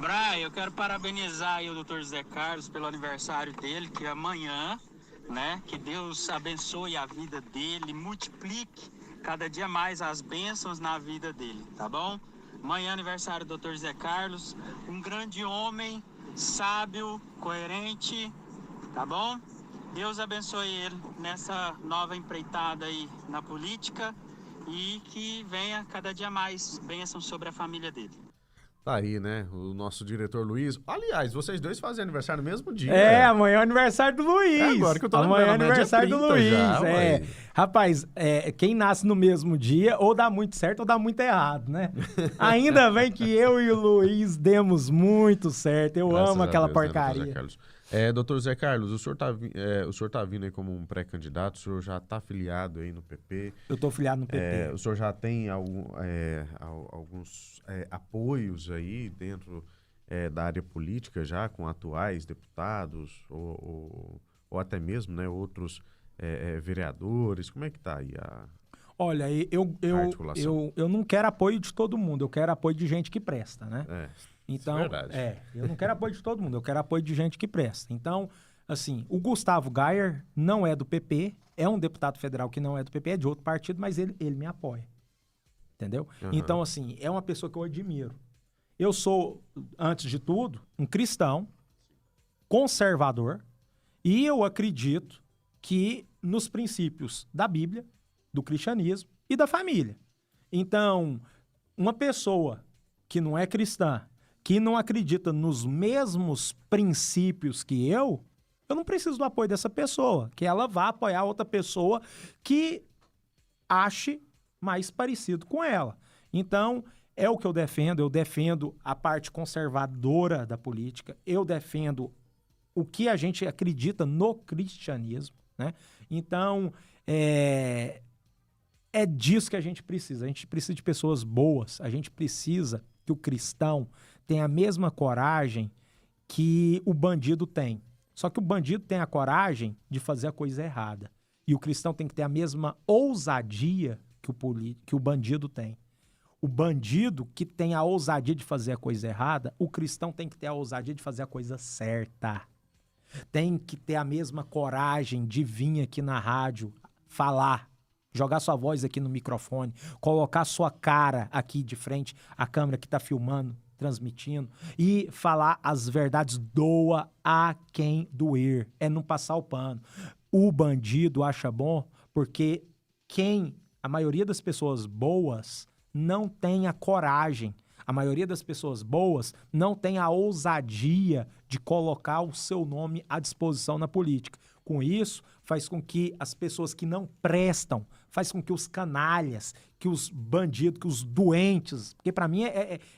Brian, eu quero parabenizar aí o doutor Zé Carlos pelo aniversário dele, que é amanhã, né? Que Deus abençoe a vida dele, multiplique cada dia mais as bênçãos na vida dele, tá bom? Amanhã aniversário do doutor Zé Carlos, um grande homem, sábio, coerente, tá bom? Deus abençoe ele nessa nova empreitada aí na política. E que venha cada dia mais bênção sobre a família dele. Tá aí, né? O nosso diretor Luiz. Aliás, vocês dois fazem aniversário no mesmo dia. Amanhã é aniversário do Luiz. Agora que eu tô amanhã é aniversário do Luiz. Já, rapaz, quem nasce no mesmo dia, ou dá muito certo ou dá muito errado, né? Ainda bem que eu e o Luiz demos muito certo. Eu amo aquela porcaria. Doutor Zé Carlos, o senhor tá vindo aí como um pré-candidato, o senhor já tá afiliado aí no PP. Eu tô afiliado no PP. O senhor já tem alguns apoios aí dentro da área política já, com atuais deputados ou até mesmo, né, outros vereadores. Como é que tá aí a Olha, eu não quero apoio de todo mundo, eu quero apoio de gente que presta, né? É. Então, é verdade. Eu não quero apoio de todo mundo, eu quero apoio de gente que presta. Então, Assim, o Gustavo Gayer não é do PP, é um deputado federal que não é do PP, é de outro partido, mas ele me apoia. Entendeu? Então, assim, é uma pessoa que eu admiro. Eu sou, antes de tudo, um cristão, conservador, e eu acredito que nos princípios da Bíblia, do cristianismo e da família. Então, uma pessoa que não é cristã, que não acredita nos mesmos princípios que eu não preciso do apoio dessa pessoa, que ela vá apoiar outra pessoa que ache mais parecido com ela. Então, é o que eu defendo a parte conservadora da política, eu defendo o que a gente acredita no cristianismo, né? Então, é disso que a gente precisa de pessoas boas, a gente precisa que o cristão tenha a mesma coragem que o bandido tem. Só que o bandido tem a coragem de fazer a coisa errada. E o cristão tem que ter a mesma ousadia que o bandido tem. O bandido que tem a ousadia de fazer a coisa errada, o cristão tem que ter a ousadia de fazer a coisa certa. Tem que ter a mesma coragem de vir aqui na rádio falar, jogar sua voz aqui no microfone, colocar sua cara aqui de frente à câmera que está filmando, transmitindo, e falar as verdades, doa a quem doer, é não passar o pano. O bandido acha bom porque a maioria das pessoas boas não tem a coragem, a maioria das pessoas boas não tem a ousadia de colocar o seu nome à disposição na política. Com isso, faz com que as pessoas que não prestam, faz com que os canalhas, que os bandidos, que os doentes, porque para mim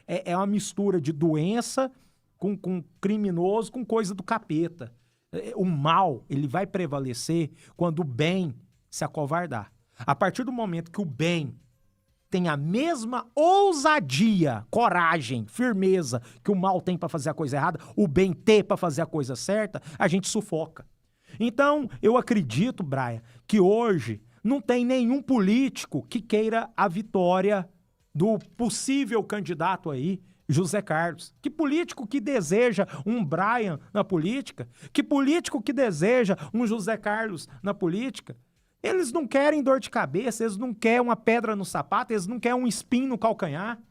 é uma mistura de doença com criminoso, com coisa do capeta. O mal, ele vai prevalecer quando o bem se acovardar. A partir do momento que o bem tem a mesma ousadia, coragem, firmeza que o mal tem para fazer a coisa errada, o bem ter para fazer a coisa certa, a gente sufoca. Então, eu acredito, Brian, que hoje não tem nenhum político que queira a vitória do possível candidato aí, José Carlos. Que político que deseja um Brian na política? Que político que deseja um José Carlos na política? Eles não querem dor de cabeça, eles não querem uma pedra no sapato, eles não querem um espinho no calcanhar.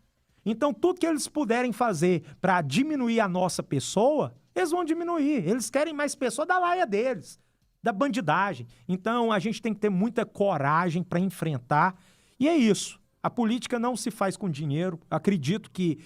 Então, tudo que eles puderem fazer para diminuir a nossa pessoa, eles vão diminuir. Eles querem mais pessoas da laia deles, da bandidagem. Então, a gente tem que ter muita coragem para enfrentar. E é isso. A política não se faz com dinheiro. Acredito que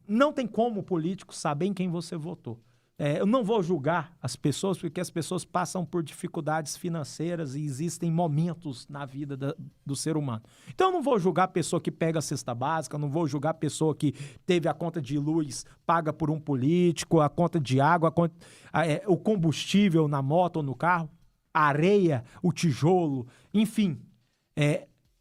não tem como o político saber em quem você votou. Eu não vou julgar as pessoas, porque as pessoas passam por dificuldades financeiras e existem momentos na vida do ser humano. Então, eu não vou julgar a pessoa que pega a cesta básica, não vou julgar a pessoa que teve a conta de luz paga por um político, a conta de água, o combustível na moto ou no carro, a areia, o tijolo, enfim.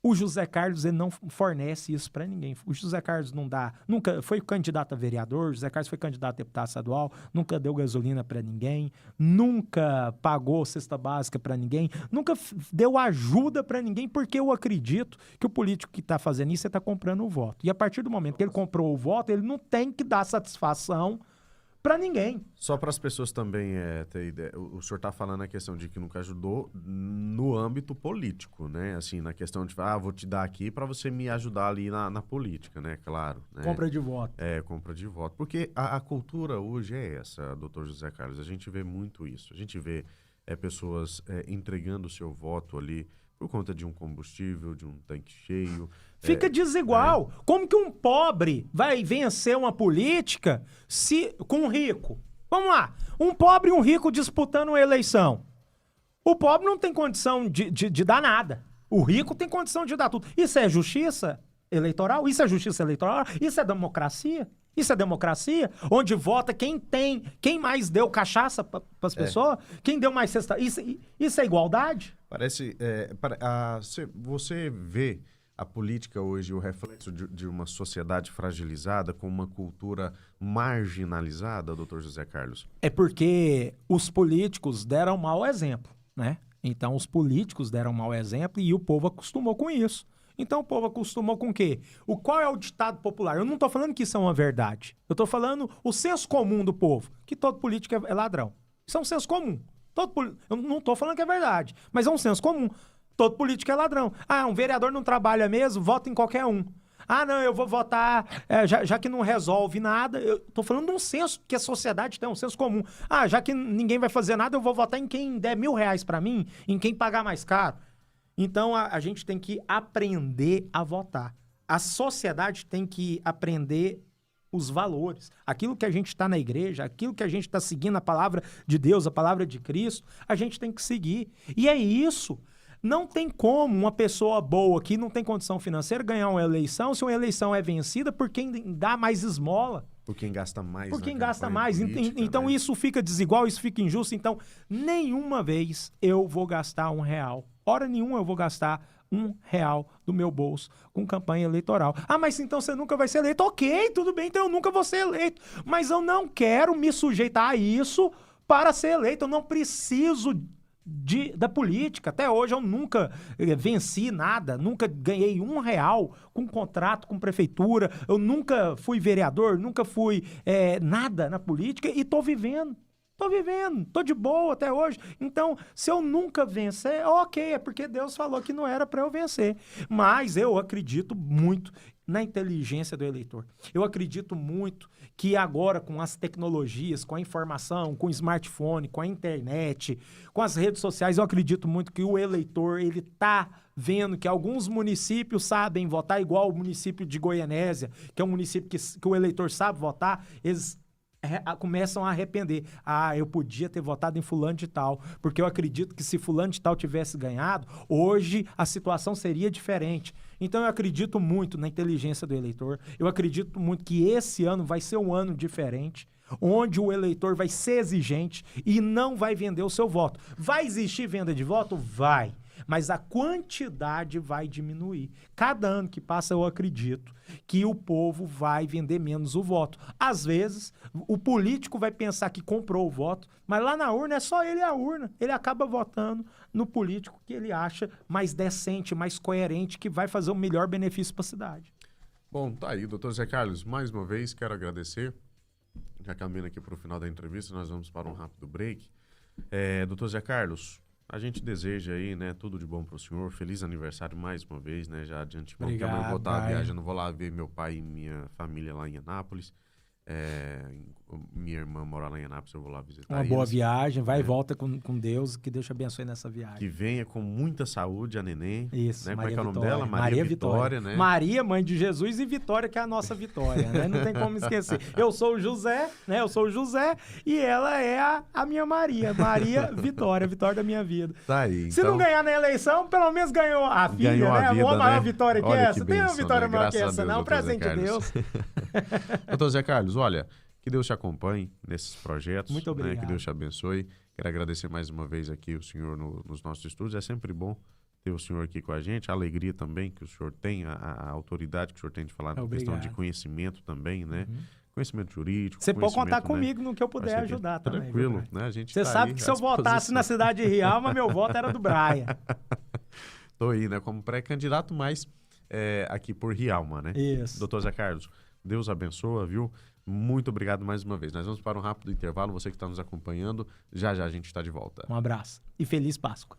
O José Carlos, ele não fornece isso para ninguém. O José Carlos não dá, nunca foi candidato a vereador, o José Carlos foi candidato a deputado estadual, nunca deu gasolina para ninguém, nunca pagou cesta básica para ninguém, nunca deu ajuda para ninguém, porque eu acredito que o político que está fazendo isso, está comprando o voto. E a partir do momento que ele comprou o voto, ele não tem que dar satisfação para ninguém. Só para as pessoas também ter ideia, o senhor está falando a questão de que nunca ajudou no âmbito político, né? Assim, na questão de, vou te dar aqui para você me ajudar ali na política, né? Claro. Né? Compra de voto. Compra de voto. Porque a cultura hoje é essa, doutor José Carlos. A gente vê muito isso. A gente vê pessoas entregando o seu voto ali por conta de um combustível, de um tanque cheio. Fica desigual. Como que um pobre vai vencer uma política com um rico? Vamos lá. Um pobre e um rico disputando uma eleição. O pobre não tem condição de dar nada. O rico tem condição de dar tudo. Isso é justiça eleitoral? Isso é justiça eleitoral? Isso é democracia? Isso é democracia? Onde vota quem mais deu cachaça para as pessoas? Quem deu mais cesta? Isso é igualdade? Parece... você vê a política hoje, o reflexo de uma sociedade fragilizada com uma cultura marginalizada, doutor José Carlos? É porque os políticos deram mau exemplo, né? Então, os políticos deram mau exemplo e o povo acostumou com isso. Então, o povo acostumou com o quê? Qual é o ditado popular? Eu não estou falando que isso é uma verdade. Eu estou falando o senso comum do povo, que todo político é ladrão. Isso é um senso comum. Eu não tô falando que é verdade, mas é um senso comum. Todo político é ladrão. Ah, um vereador não trabalha mesmo, vota em qualquer um. Ah, não, eu vou votar, já que não resolve nada. Eu tô falando de um senso que a sociedade tem, um senso comum. Ah, já que ninguém vai fazer nada, eu vou votar em quem der R$1.000 pra mim, em quem pagar mais caro. Então, a gente tem que aprender a votar. A sociedade tem que aprender os valores. Aquilo que a gente está na igreja, aquilo que a gente está seguindo a palavra de Deus, a palavra de Cristo, a gente tem que seguir. E é isso. Não tem como uma pessoa boa que não tem condição financeira ganhar uma eleição se uma eleição é vencida por quem dá mais esmola. Por quem gasta mais. Por quem gasta mais. Política, então né? Isso fica desigual, isso fica injusto. Então, nenhuma vez eu vou gastar R$1. Hora nenhuma eu vou gastar R$1 do meu bolso com campanha eleitoral. Ah, mas então você nunca vai ser eleito. Ok, tudo bem, então eu nunca vou ser eleito. Mas eu não quero me sujeitar a isso para ser eleito. Eu não preciso da política. Até hoje eu nunca venci nada, nunca ganhei R$1 com contrato com prefeitura, eu nunca fui vereador, nunca fui nada na política e tô vivendo, tô de boa até hoje. Então, se eu nunca vencer, ok, é porque Deus falou que não era para eu vencer. Mas eu acredito muito na inteligência do eleitor. Eu acredito muito que agora, com as tecnologias, com a informação, com o smartphone, com a internet, com as redes sociais, eu acredito muito que o eleitor, ele tá vendo que alguns municípios sabem votar, igual o município de Goianésia, que é um município que o eleitor sabe votar, eles começam a arrepender. Ah, eu podia ter votado em fulano de tal, porque eu acredito que se fulano de tal tivesse ganhado, hoje a situação seria diferente. Então eu acredito muito na inteligência do eleitor, eu acredito muito que esse ano vai ser um ano diferente, onde o eleitor vai ser exigente e não vai vender o seu voto. Vai existir venda de voto? Vai. Mas a quantidade vai diminuir. Cada ano que passa, eu acredito que o povo vai vender menos o voto. Às vezes, o político vai pensar que comprou o voto, mas lá na urna é só ele e a urna. Ele acaba votando no político que ele acha mais decente, mais coerente, que vai fazer o melhor benefício para a cidade. Bom, tá aí, doutor Zé Carlos. Mais uma vez, quero agradecer. Já caminhando aqui para o final da entrevista, nós vamos para um rápido break. Doutor Zé Carlos, a gente deseja aí, né, tudo de bom para o senhor. Feliz aniversário mais uma vez, né, já de antemão. Porque amanhã eu vou estar viajando, vou lá ver meu pai e minha família lá em Anápolis. Minha irmã mora lá em Anápolis, eu vou lá visitar Uma boa eles. viagem, vai e volta com Deus, que Deus te abençoe nessa viagem. Que venha com muita saúde a neném. Isso, né? Como Maria é que é o nome Vitória. dela? Maria Vitória, né? Maria, mãe de Jesus, e Vitória, que é a nossa Vitória, né? Não tem como esquecer. Eu sou o José, né? Eu sou o José e ela é a minha Maria. Maria Vitória, Vitória da minha vida. Tá aí, Se não ganhar na eleição, pelo menos ganhou a filha, ganhou né? a vida, A maior né? vitória que Olha essa. que Tem uma bênção, vitória né? maior que Graças a essa, Deus, não. Um doutor Zé presente de Carlos. Deus. Doutor Zé Carlos, olha, que Deus te acompanhe nesses projetos. Muito obrigado. Né? Que Deus te abençoe. Quero agradecer mais uma vez aqui o senhor nos nossos estúdios. É sempre bom ter o senhor aqui com a gente. A alegria também que o senhor tem, a autoridade que o senhor tem de falar na questão de conhecimento também, né? Conhecimento jurídico. Você pode contar né? comigo no que eu puder ajudar também. Tranquilo, né? A gente Você tá sabe aí que se à eu votasse na cidade de Rialma, meu voto era do Braia. Tô aí, né? Como pré-candidato, mas aqui por Rialma, né? Isso. Doutor Zé Carlos, Deus abençoa, viu? Muito obrigado mais uma vez. Nós vamos para um rápido intervalo. Você que está nos acompanhando, já já a gente está de volta. Um abraço e feliz Páscoa.